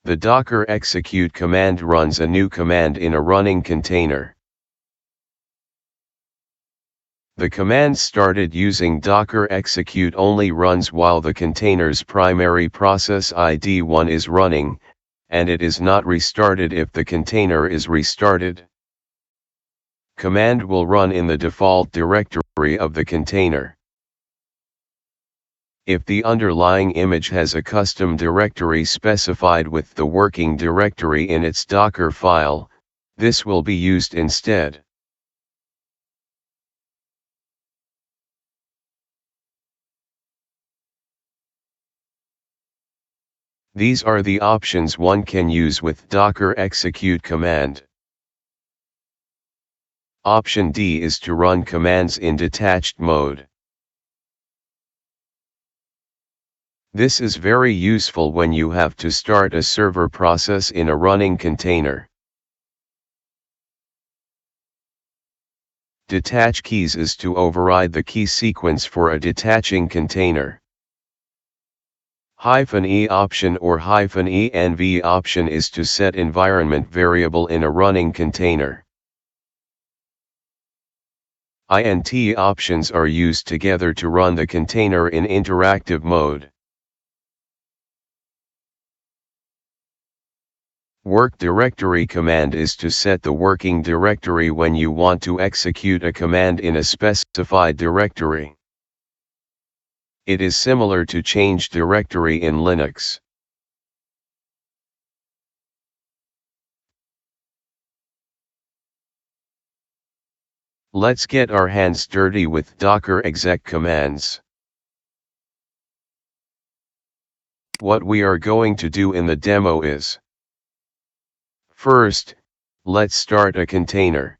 The docker execute command runs a new command in a running container. The command started using docker execute only runs while the container's primary process ID 1 is running, and it is not restarted if the container is restarted. Command will run in the default directory of the container. If the underlying image has a custom directory specified with the working directory in its Docker file, this will be used instead. These are the options one can use with Docker execute command. Option D is to run commands in detached mode. This is very useful when you have to start a server process in a running container. Detach keys is to override the key sequence for a detaching container. -E option or -env option is to set environment variable in a running container. int options are used together to run the container in interactive mode. Work directory command is to set the working directory when you want to execute a command in a specified directory. It is similar to change directory in Linux. Let's get our hands dirty with Docker exec commands. What we are going to do in the demo is: first, let's start a container.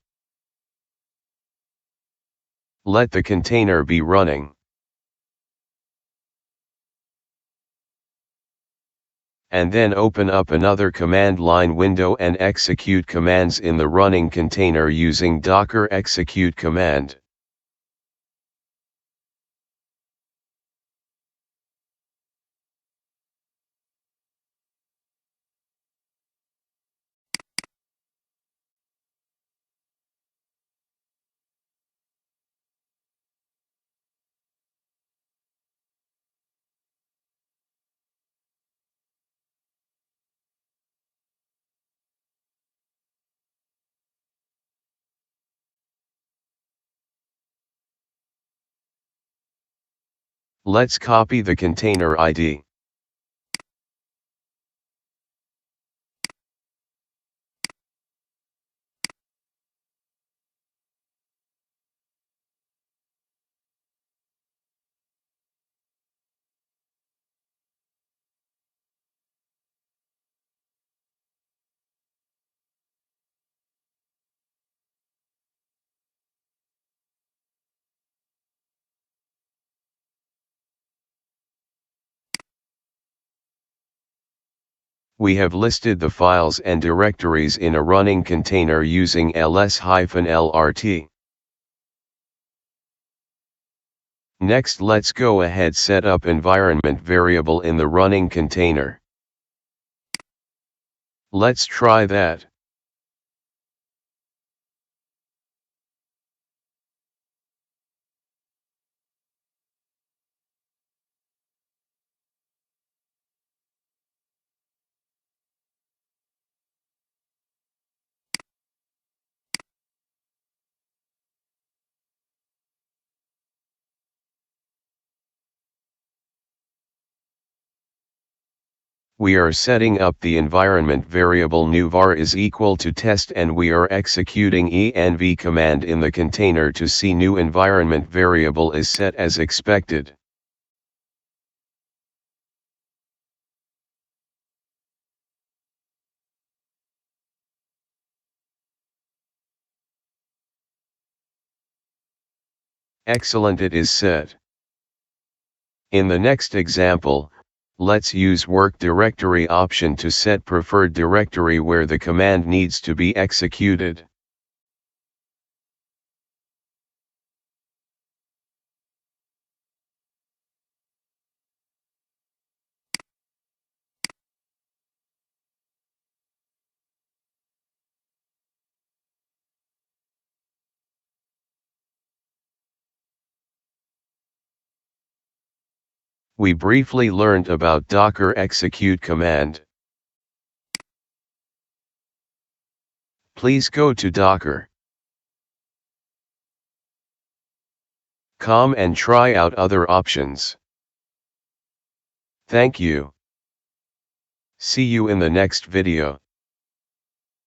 Let the container be running. And then open up another command line window and execute commands in the running container using Docker execute command. Let's copy the container ID. We have listed the files and directories in a running container using ls-lrt. Next, let's go ahead set up environment variable in the running container. Let's try that. We are setting up the environment variable new var is equal to test, and we are executing env command in the container to see new environment variable is set as expected. Excellent, it is set. In the next example, let's use work directory option to set preferred directory where the command needs to be executed. We briefly learned about Docker execute command. Please go to Docker.com and try out other options. Thank you. See you in the next video.